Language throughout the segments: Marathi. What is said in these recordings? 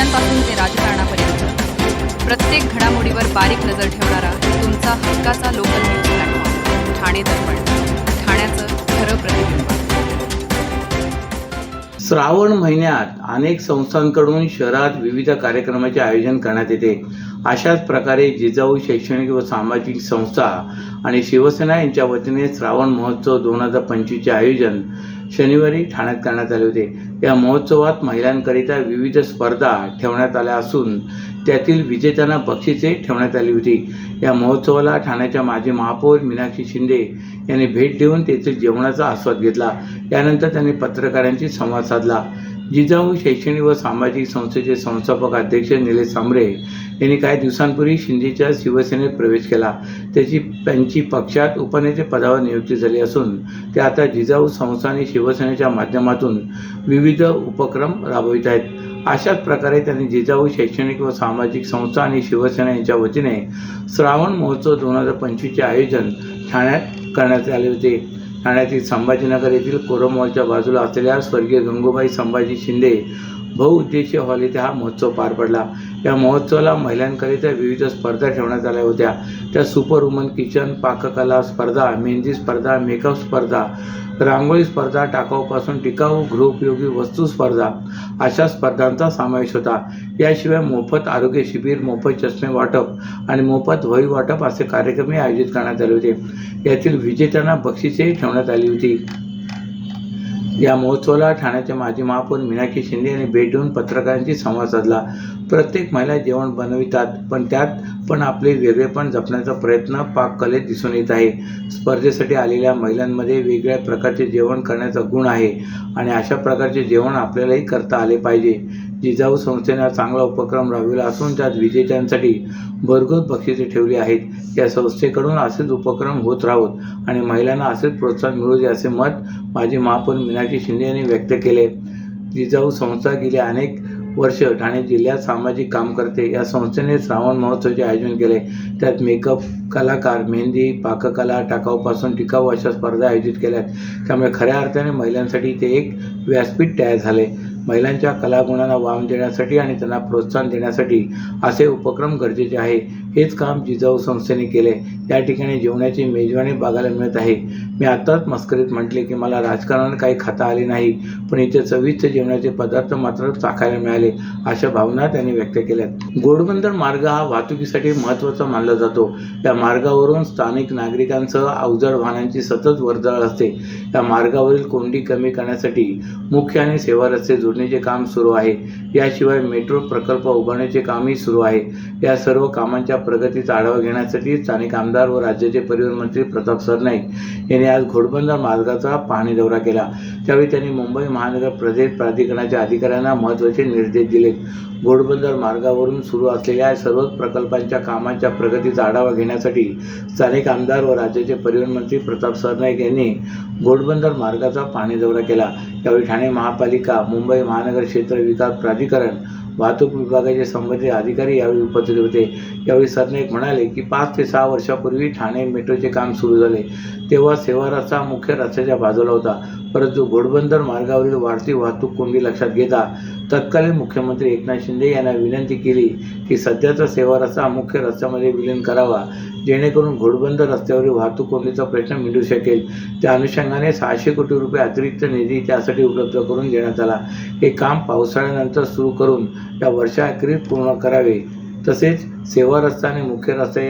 नेत्यांपासून ते राजकारणापर्यंत प्रत्येक घडामोडीवर बारीक नजर ठेवणारा तुमचा हक्काचा लोकल न्यूज प्लॅटफॉर्म ठाणे दर्पण, ठाण्याचं खरं प्रतिबिंब. श्रावण महिन्यात अनेक संस्थांकडून शहरात विविध कार्यक्रमाचे आयोजन करण्यात येते. अशाच प्रकारे जिजाऊ शैक्षणिक व सामाजिक संस्था आणि शिवसेना यांच्या वतीने श्रावण महोत्सव 2025चे आयोजन शनिवारी ठाण्यात करण्यात आले होते. या महोत्सवात महिलांकरिता विविध स्पर्धा ठेवण्यात आल्या असून त्यातील विजेत्यांना बक्षिसे ठेवण्यात आली होती. या महोत्सवाला ठाण्याच्या माजी महापौर मीनाक्षी शिंदे यांनी भेट देऊन तेथील जेवणाचा आस्वाद घेतला. यानंतर त्यांनी पत्रकारांशी संवाद साधला. जिजाऊ शैक्षणिक व सामाजिक संस्थेचे संस्थापक अध्यक्ष निलेश सांबरे यांनी काही दिवसांपूर्वी शिंदेच्या शिवसेनेत प्रवेश केला. त्यांची पक्षात उपनेते पदावर नियुक्ती झाली असून ते आता जिजाऊ संस्था आणि शिवसेनेच्या माध्यमातून विविध उपक्रम राबवित आहेत. अशाच प्रकारे त्यांनी जिजाऊ शैक्षणिक व सामाजिक संस्था आणि शिवसेना यांच्या वतीने श्रावण महोत्सव 2025चे आयोजन ठाण्यात करण्यात आले होते. ठाण्यातील संभाजीनगर येथील कोरम मॉलच्या बाजूला असलेल्या स्वर्गीय गंगूबाई संभाजी शिंदे बहुउद्देशीय हॉल येथे हा महोत्सव पार पडला. या महोत्सवाला महिलांकरिता विविध स्पर्धा ठेवण्यात आल्या होत्या. त्या सुपर वुमन किचन, पाककला स्पर्धा, मेहंदी स्पर्धा, मेकअप स्पर्धा, रांगोळी स्पर्धा, टाकाऊपासून टिकाऊ गृहोपयोगी वस्तू स्पर्धा अशा स्पर्धांचा समावेश होता. याशिवाय मोफत आरोग्य शिबिर, मोफत चष्मे वाटप आणि मोफत वही वाटप असे कार्यक्रमही आयोजित करण्यात आले होते. यातील विजेत्यांना बक्षिसेही ठेवण्यात आली होती. या महोत्सवाला ठाण्याच्या माजी महापौर मीनाक्षी शिंदे यांनी भेट देऊन पत्रकारांशी संवाद साधला. प्रत्येक महिला जेवण बनवितात, पण त्यात पण आपले वेगळेपण जपण्याचा प्रयत्न पाककलेत दिसून येत आहे. स्पर्धेसाठी आलेल्या महिलांमध्ये वेगळ्या प्रकारचे जेवण करण्याचा गुण आहे आणि अशा प्रकारचे जेवण आपल्यालाही करता आले पाहिजे. जिजाऊ संस्थेने चांगला उपक्रम राबविला असून त्यात विजेत्यांसाठी भरघोस बक्षिसे ठेवली आहेत. या संस्थेकडून असेच उपक्रम होत राहत आणि महिलांना असेच प्रोत्साहन मिळू दे असे मत माजी महापौर मीनाक्षी शिंदे यांनी व्यक्त केले. जिजाऊ संस्था गेली अनेक वर्ष ठाणे जिल्ह्यात सामाजिक काम करते. या संस्थेने श्रावण महोत्सवाचे आयोजन केले. त्यात मेकअप कलाकार, मेहंदी, पाककला, टाकाऊपासून टिकाऊ अशा स्पर्धा आयोजित केल्यात. त्यामुळे खऱ्या अर्थाने महिलांसाठी ते एक व्यासपीठ तयार झाले. महिलांच्या कलागुणांना वाव देण्यासाठी आणि त्यांना प्रोत्साहन देण्यासाठी असे उपक्रम गरजेचे आहे. हेच काम जिजाऊ संस्थेने केले. या ठिकाणी जेवणाची मेजवानी बघायला मिळत आहे. मी आताच मस्करीत म्हटले की मला राजकारणाने काही खाता आले नाही, पण इथे चविष्ट जेवणाचे पदार्थ मात्र चाखायला मिळाले, अशा भावना त्यांनी व्यक्त केल्यात. घोडबंदर मार्ग हा वाहतुकीसाठी महत्त्वाचा मानला जातो. या मार्गावरून स्थानिक नागरिकांसह अवजड वाहनांची सतत वर्दळ असते. या मार्गावरील कोंडी कमी करण्यासाठी मुख्य आणि सेवा रस्ते जोडणीचे काम सुरू आहे. याशिवाय मेट्रो प्रकल्प उभारण्याचे कामही सुरू आहे. या सर्व कामांच्या प्रगतीचा आढावा घेण्यासाठी स्थानिक आमदार व राज्याचे परिवहन मंत्री प्रताप सरनाईक यांनी आज घोडबंदर मार्गाचा पाहणी दौरा केला. त्यावेळी त्यांनी मुंबई महानगर प्रदेश प्राधिकरणाच्या अधिकाऱ्यांना महत्त्वाचे निर्देश दिले. घोडबंदर मार्गावरून सुरू असलेल्या सर्व प्रकल्पांच्या कामांच्या प्रगतीचा आढावा घेण्यासाठी स्थानिक आमदार व राज्याचे परिवहन मंत्री प्रताप सरनाईक यांनी घोडबंदर मार्गाचा पाहणी दौरा केला. यावेळी ठाणे महापालिका, मुंबई महानगर क्षेत्र विकास प्राधिकरण, वाहतूक विभागाचे संबंधित अधिकारी यावेळी उपस्थित होते. यावेळी सरनाईक म्हणाले की 5 ते 6 वर्षापूर्वी ठाणे मेट्रोचे काम सुरू झाले तेव्हा सेवा रस्ता मुख्य रस्त्याच्या बाजूला होता. परंतु घोडबंदर मार्गावरील वाढती वाहतूक कोंडी लक्षात घेता तत्कालीन मुख्यमंत्री एकनाथ शिंदे यांना विनंती केली की सध्याचा सेवा रस्ता मुख्य रस्त्यामध्ये विलीन करावा, जेणेकरून घोडबंदर रस्त्यावरील वाहतूक कोंडीचा प्रश्न मिटू शकेल. त्या अनुषंगाने 600 कोटी रुपये अतिरिक्त निधी त्यासाठी उपलब्ध करून देण्यात आला. हे काम पावसाळ्यानंतर सुरू करून या वर्षाअखेरीस पूर्ण करावे. तसेच सेवा रस्ता आणि मुख्य रस्ता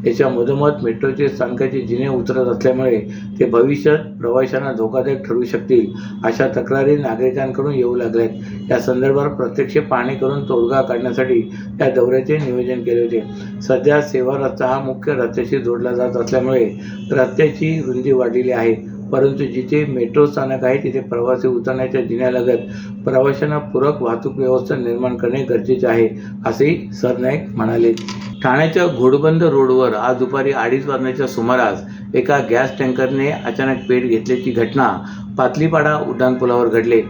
याच्या मधोमध मेट्रोचे स्थानकाचे जिने उतरत असल्यामुळे ते भविष्यात प्रवाशांना धोकादायक ठरू शकतील, अशा तक्रारी नागरिकांकडून येऊ लागल्यात. या संदर्भात प्रत्यक्ष पाहणी करून तोडगा काढण्यासाठी या दौऱ्याचे नियोजन केले होते. सध्या सेवा रस्ता हा मुख्य रस्त्याशी जोडला जात असल्यामुळे रस्त्याची रुंदी वाढलेली आहे. परंतु जिथे मेट्रो स्थानक आहे तिथे प्रवासी उतरण्याच्या जिन्यालगत प्रवाशांना पूरक वाहतूक व्यवस्था निर्माण करणे गरजेचे आहे, असेही सरनाईक म्हणाले. ठाण्याच्या घोडबंदर रोडवर आज दुपारी 2:30 वाजण्याच्या सुमारास एका गॅस टँकरने अचानक पेट घेतल्याची घटना पातलीपाडा उड्डाणपुलावर घडली.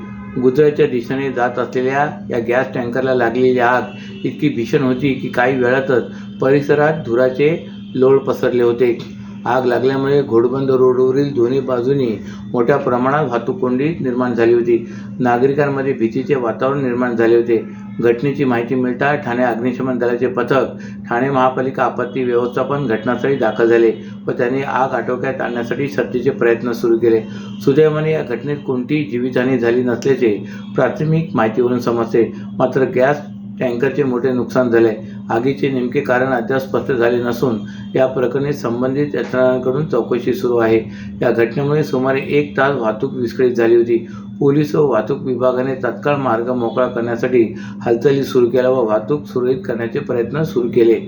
गुजरातच्या दिशेने जात असलेल्या या गॅस टँकरला लागलेली आग इतकी भीषण होती की काही वेळातच परिसरात धुराचे लोळ पसरले होते. आग लागल्यामुळे घोडबंदर रोडवरील दोन्ही बाजूंनी मोठ्या प्रमाणात वाहतूक कोंडी निर्माण झाली होती. नागरिकांमध्ये भीतीचे वातावरण निर्माण झाले होते. घटनेची माहिती मिळताच ठाणे अग्निशमन दलाचे पथक, ठाणे महापालिका आपत्ती व्यवस्थापन घटनास्थळी दाखल झाले व त्यांनी आग आटोक्यात आणण्यासाठी शर्थीचे प्रयत्न सुरू केले. सुदैवाने या घटनेत कोणतीही जीवितहानी झाली नसल्याचे प्राथमिक माहितीवरून समजते. मात्र गॅस टँकरचे मोठे नुकसान झाले. आगीचे नेमके कारण अद्याप स्पष्ट झाले नसून या प्रकरणी संबंधित यंत्रणांकडून चौकशी सुरू आहे. या घटनेमुळे सुमारे 1 तास वाहतूक विस्कळीत झाली होती. पोलीस व वाहतूक विभागाने तत्काळ मार्ग मोकळा करण्यासाठी हालचाली सुरू केल्या व वाहतूक सुरळीत करण्याचे प्रयत्न सुरू केले.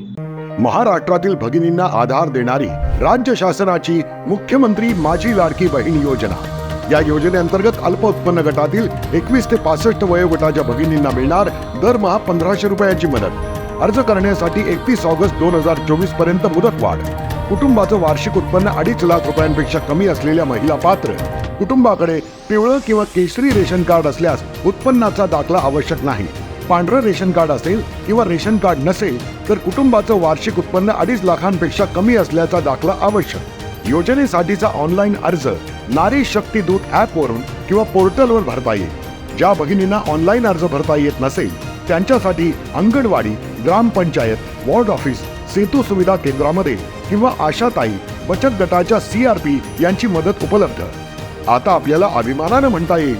महाराष्ट्रातील भगिनींना आधार देणारी राज्य शासनाची मुख्यमंत्री माझी लाडकी बहीण योजना. या योजनेअंतर्गत अल्प उत्पन्न गटातील 21 ते 65 वयोगटाच्या भगिनींना मिळणार दरमहा 1500 रुपयांची मदत. अर्ज करण्यासाठी 31 ऑगस्ट 2024 पर्यंत मुदतवाढ. कुटुंबाचं वार्षिक उत्पन्न 2.5 लाख रुपयांपेक्षा कमी असलेल्या महिला पात्र. कुटुंबाकडे पिवळं किंवा केशरी रेशन कार्ड असल्यास उत्पन्नाचा दाखला आवश्यक नाही. पांढरं रेशन कार्ड असेल किंवा रेशन कार्ड नसेल तर कुटुंबाचं वार्षिक उत्पन्न 2.5 लाखांपेक्षा कमी असल्याचा दाखला आवश्यक. योजनेसाठीचा ऑनलाईन अर्ज नारी शक्ती दूत ॲपवरून किंवा पोर्टलवर भरता येईल. ज्या भगिनींना ऑनलाईन अर्ज भरता येत नसेल त्यांच्यासाठी अंगणवाडी, ग्रामपंचायत, वॉर्ड ऑफिस, सेतू सुविधा केंद्रामध्ये किंवा आशाताई बचत गटाच्या CRP यांची मदत उपलब्ध. आता आपल्याला अभिमानानं म्हणता येईल,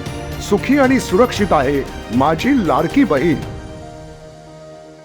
सुखी आणि सुरक्षित आहे माझी लाडकी बहीण.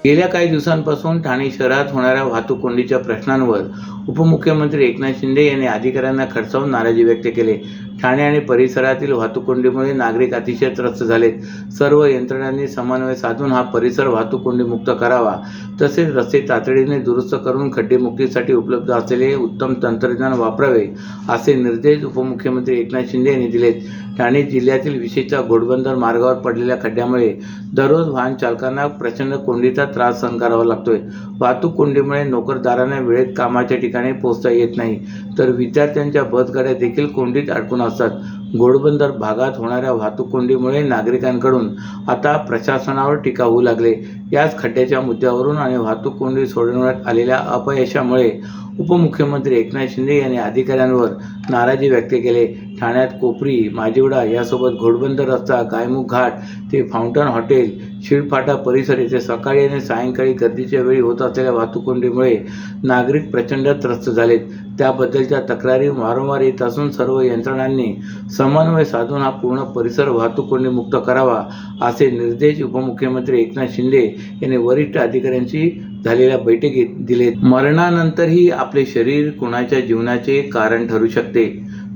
गेल्या काही दिवसांपासून ठाणे शहरात होणाऱ्या वाहतूक कोंडीच्या प्रश्नांवर उपमुख्यमंत्री एकनाथ शिंदे यांनी अधिकाऱ्यांना खडसावून नाराजी व्यक्त केली. ठाणे आणि परिसरातील वाहतूक कोंडीमुळे नागरिक अतिशय त्रस्त झालेत. सर्व यंत्रणांनी समन्वय साधून हा परिसर वाहतूक कोंडीमुक्त करावा. तसेच रस्ते तातडीने दुरुस्त करून खड्डेमुक्तीसाठी उपलब्ध असलेले उत्तम तंत्रज्ञान वापरावे असे निर्देश उपमुख्यमंत्री एकनाथ शिंदे यांनी दिलेत. ठाणे जिल्ह्यातील विशेषतः घोडबंदर मार्गावर पडलेल्या खड्ड्यामुळे दररोज वाहन चालकांना प्रचंड कोंडीचा त्रास सहन करावा लागतोय. वाहतूक कोंडीमुळे नोकरदारांना वेळेत कामाच्या ठिकाणी पोहोचता येत नाही, तर विद्यार्थ्यांच्या बसगाड्या देखील कोंडीत अडकून असतात. घोडबंदर भागात होणाऱ्या वाहतूक कोंडीमुळे नागरिकांकडून आता प्रशासनावर टीका होऊ लागले. याच खड्ड्याच्या मुद्द्यावरून आणि वाहतूक कोंडी सोडवण्यात आलेल्या अपयशामुळे उपमुख्यमंत्री एकनाथ शिंदे यांनी अधिकाऱ्यांवर नाराजी व्यक्त केली. ठाण्यात कोपरी, माजिवडा यासोबत घोडबंदर रस्ता, गायमुख घाट ते फाउंटन हॉटेल, शिळफाटा परिसर येथे सकाळी आणि सायंकाळी गर्दीच्या वेळी होत असलेल्या वाहतूक कोंडीमुळे नागरिक प्रचंड त्रस्त झालेत. त्याबद्दलच्या तक्रारी वारंवार येत असून सर्व यंत्रणांनी समन्वय साधून हा पूर्ण परिसर वाहतूक कोंडी मुक्त करावा असे निर्देश उपमुख्यमंत्री एकनाथ शिंदे यांनी वरिष्ठ अधिकाऱ्यांशी झालेल्या बैठकीत दिले. मरणानंतरही आपले शरीर कुणाच्या जीवनाचे कारण ठरू शकते.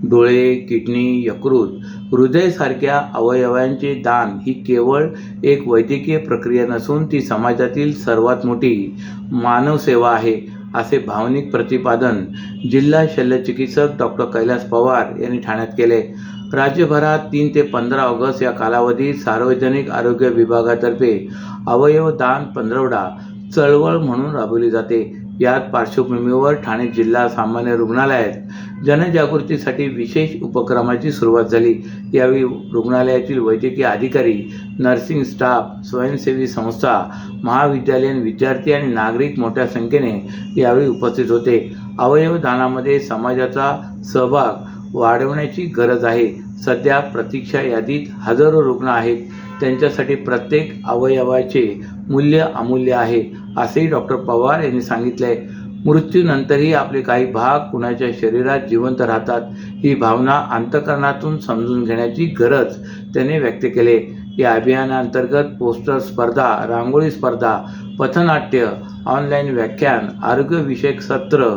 डोळे, किडनी, यकृत, हृदय सारख्या अवयवांचे दान ही केवळ एक वैद्यकीय प्रक्रिया नसून ती समाजातील सर्वात मोठी मानवसेवा आहे असे भावनिक प्रतिपादन जिल्हा शल्यचिकित्सक डॉक्टर कैलास पवार यांनी ठाण्यात केले. राज्यभरात 3 ते 15 ऑगस्ट या कालावधीत सार्वजनिक आरोग्य विभागातर्फे अवयव दान पंधरवडा चळवळ म्हणून राबवली जाते. याच पार्श्वभूमीवर ठाणे जिल्हा सामान्य रुग्णालयात जनजागृतीसाठी विशेष उपक्रमाची सुरुवात झाली. यावेळी रुग्णालयातील वैद्यकीय अधिकारी, नर्सिंग स्टाफ, स्वयंसेवी संस्था, महाविद्यालयीन विद्यार्थी आणि नागरिक मोठ्या संख्येने यावेळी उपस्थित होते. अवयव दानामध्ये समाजाचा सहभाग वाढवण्याची गरज आहे. सध्या प्रतीक्षा यादीत हजारो रुग्ण आहेत. त्यांच्यासाठी प्रत्येक अवयवाचे मूल्य अमूल्य आहे असेही डॉक्टर पवार यांनी सांगितले. मृत्यूनंतरही आपले काही भाग कुणाच्या शरीरात जिवंत राहतात ही भावना अंतःकरणातून समजून घेण्याची गरज त्यांनी व्यक्त केली. या अभियानाअंतर्गत पोस्टर स्पर्धा, रांगोळी स्पर्धा, पथनाट्य, ऑनलाईन व्याख्यान, आरोग्यविषयक सत्र,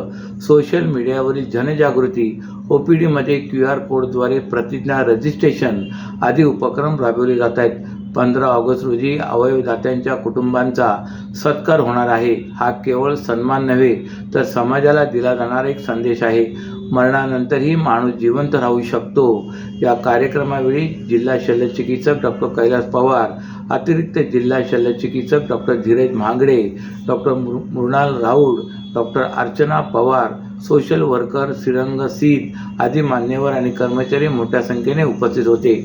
सोशल मीडियावरील जनजागृती, OPDमध्ये QR कोडद्वारे प्रतिज्ञा रजिस्ट्रेशन आदी उपक्रम राबवले जात आहेत. 15 ऑगस्ट रोजी अवयवदात्यांच्या कुटुंबांचा सत्कार होणार आहे. हा केवळ सन्मान नव्हे तर समाजाला दिला जाणारा एक संदेश आहे. मरणानंतरही माणूस जिवंत राहू शकतो. या कार्यक्रमावेळी जिल्हा शल्यचिकित्सक डॉक्टर कैलास पवार, अतिरिक्त जिल्हा शल्यचिकित्सक doctor Dheeraj Mahagade, doctor Mrunal Raut, doctor Archana Pawar, social worker Shrirang Seet आदी मान्यवर आणि कर्मचारी मोठ्या संख्येने उपस्थित होते.